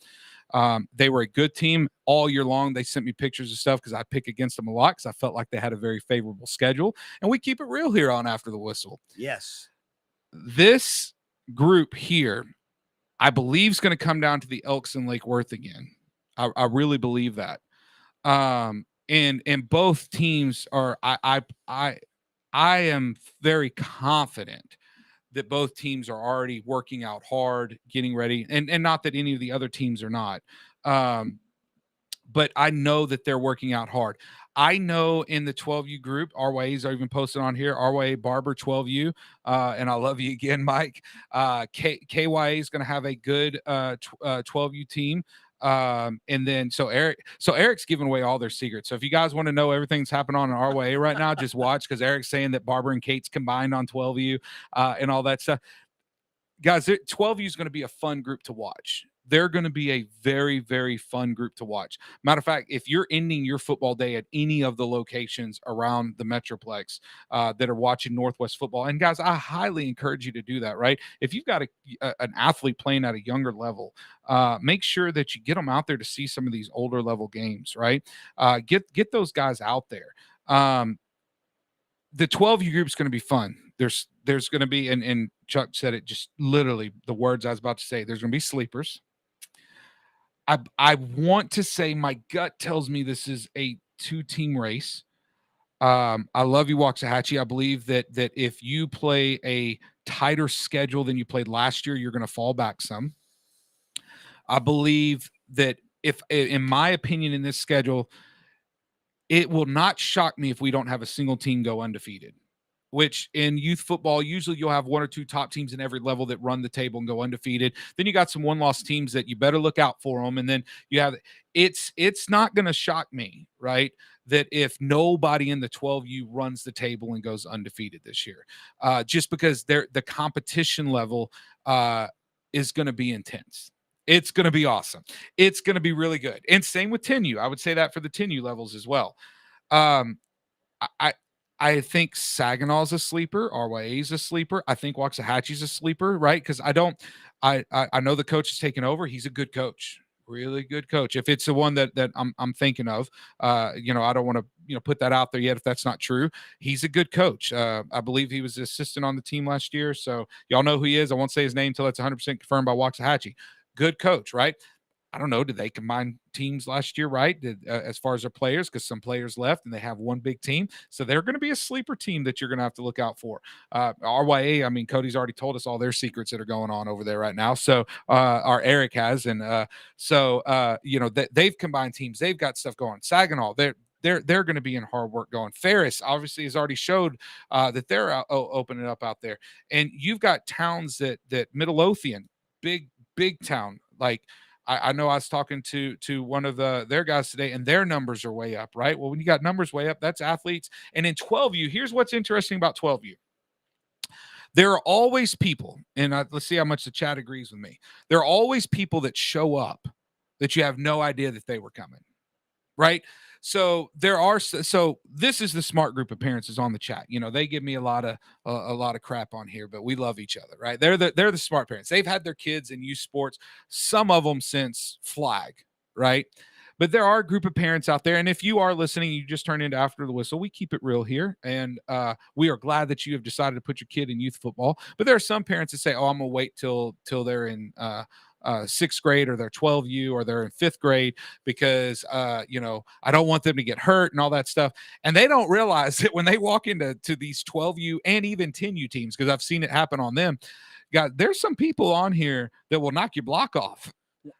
They were a good team all year long. They sent me pictures of stuff because I pick against them a lot because I felt like they had a very favorable schedule. And we keep it real here on After the Whistle. Yes. This group here, I believe, is going to come down to the Elks and Lake Worth again. I really believe that. And both teams are. I am very confident that both teams are already working out hard, getting ready, and not that any of the other teams are not. But I know that they're working out hard. I know in the 12U group, RYAs are even posted on here, RYA Barber 12U, and I love you again, Mike. KYA is going to have a good 12U team. And then Eric's giving away all their secrets. So if you guys want to know everything's happening on RYA right now, just watch, because Eric's saying that Barber and Kate's combined on 12U and all that stuff. Guys, 12U is going to be a fun group to watch. They're going to be a very, very fun group to watch. Matter of fact, if you're ending your football day at any of the locations around the Metroplex that are watching Northwest football, and guys, I highly encourage you to do that, right? If you've got an athlete playing at a younger level, make sure that you get them out there to see some of these older level games, right? Get those guys out there. The 12U group is going to be fun. There's going to be, and Chuck said it just literally the words I was about to say. There's going to be sleepers. I want to say, my gut tells me this is a 2-team race. I love you, Waxahachie. I believe that if you play a tighter schedule than you played last year, you're going to fall back some. I believe that in my opinion, in this schedule, it will not shock me if we don't have a single team go undefeated, which in youth football, usually you'll have 1 or 2 top teams in every level that run the table and go undefeated. Then you got some one-loss teams that you better look out for them. And then you have, it's not going to shock me, right, that if nobody in the 12U runs the table and goes undefeated this year, just because the competition level is going to be intense. It's going to be awesome. It's going to be really good. And same with 10U. I would say that for the 10U levels as well. I think Saginaw's a sleeper. RYA's a sleeper. I think Waxahachie's a sleeper, right? Because I know the coach is taking over. He's a good coach, really good coach. If it's the one that I'm thinking of, I don't want to put that out there yet if that's not true. He's a good coach. I believe he was the assistant on the team last year, so y'all know who he is. I won't say his name until it's 100% confirmed by Waxahachie. Good coach, right? I don't know. Did they combine teams last year, right? As far as their players, because some players left and they have one big team. So they're going to be a sleeper team that you're going to have to look out for. RYA, I mean, Cody's already told us all their secrets that are going on over there right now. So our Eric has. And they've combined teams. They've got stuff going. Saginaw, they're going to be in hard work going. Ferris obviously has already showed that they're opening up out there. And you've got towns that Midlothian, big town, like I know I was talking to one of their guys today, and their numbers are way up, right? Well, when you got numbers way up, that's athletes. And in 12U, here's what's interesting about 12U. There are always people, and let's see how much the chat agrees with me. There are always people that show up that you have no idea that they were coming, right? So this is the smart group of parents is on the chat. They give me a lot of crap on here, but we love each other, right? They're the smart parents. They've had their kids in youth sports, some of them since flag, right? But there are a group of parents out there, and if you are listening, you just turn into After the Whistle. We keep it real here, and we are glad that you have decided to put your kid in youth football. But there are some parents that say, "Oh, I'm gonna wait till they're in." 6th grade, or they're 12U, or they're in 5th grade because I don't want them to get hurt and all that stuff. And they don't realize that when they walk into these 12U and even 10U teams, because I've seen it happen on them, God, there's some people on here that will knock your block off.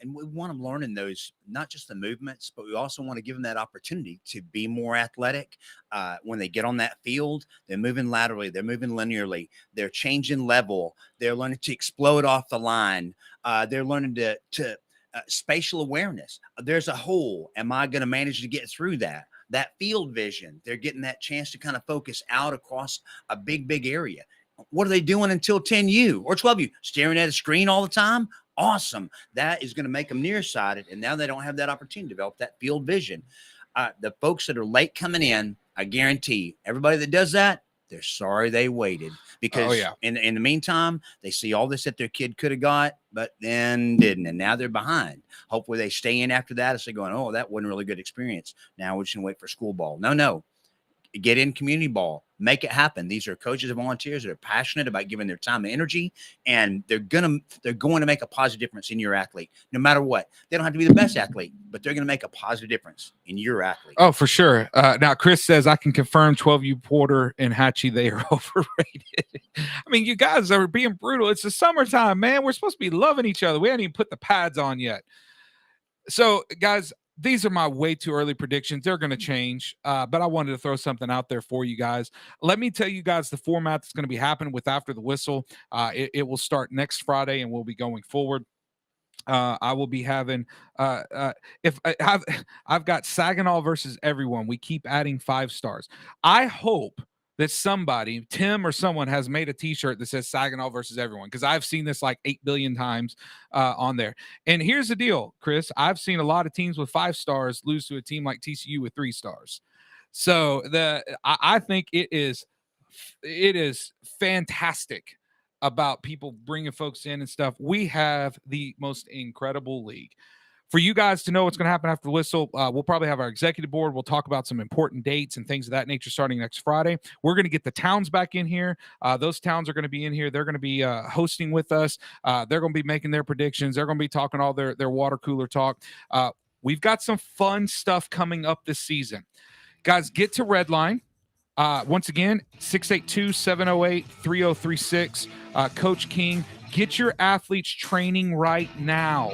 And we want them learning those, not just the movements, but we also want to give them that opportunity to be more athletic. When they get on that field, they're moving laterally, they're moving linearly, they're changing level, they're learning to explode off the line, they're learning to spatial awareness. There's a hole. Am I going to manage to get through that? That field vision, they're getting that chance to kind of focus out across a big area. What are they doing until 10U or 12U? Staring at a screen all the time? Awesome. That is going to make them nearsighted. And now they don't have that opportunity to develop that field vision. The folks that are late coming in, I guarantee everybody that does that, they're sorry they waited, because in the meantime, they see all this that their kid could have got, but then didn't. And now they're behind. Hopefully they stay in after that. Instead of going, oh, that wasn't a really good experience. Now we're just going to wait for school ball. No. Get in community ball, make it happen. These are coaches and volunteers that are passionate about giving their time and energy, and they're going to make a positive difference in your athlete, no matter what. They don't have to be the best athlete, but they're going to make a positive difference in your athlete. Oh, for sure. Now, Chris says, I can confirm 12U Porter and Hatchie, they are overrated. I mean, you guys are being brutal. It's the summertime, man. We're supposed to be loving each other. We haven't even put the pads on yet. So, guys, these are my way too early predictions. They're going to change, but I wanted to throw something out there for you guys. Let me tell you guys the format that's going to be happening with After the Whistle. It will start next Friday, and we'll be going forward. I will be having I've got Saginaw versus everyone. We keep adding 5 stars. I hope that somebody, Tim or someone, has made a t-shirt that says Saginaw versus everyone, because I've seen this like 8 billion times on there. And here's the deal, Chris. I've seen a lot of teams with 5 stars lose to a team like TCU with 3 stars. So I think it is fantastic about people bringing folks in and stuff. We have the most incredible league. For you guys to know what's going to happen after the whistle, we'll probably have our executive board. We'll talk about some important dates and things of that nature starting next Friday. We're going to get the towns back in here. Those towns are going to be in here. They're going to be hosting with us. They're going to be making their predictions. They're going to be talking all their water cooler talk. We've got some fun stuff coming up this season. Guys, get to Redline. Once again, 682-708-3036. Coach King, get your athletes training right now.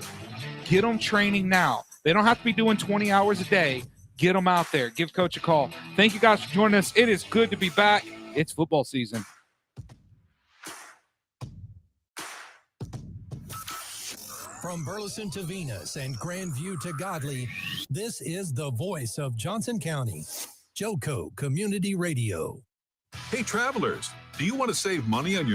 Get them training now. They don't have to be doing 20 hours a day. Get them out there. Give Coach a call. Thank you guys for joining us. It is good to be back. It's football season. From Burleson to Venus and Grandview to Godley, this is the voice of Johnson County. Joco Community Radio. Hey, travelers, do you want to save money on your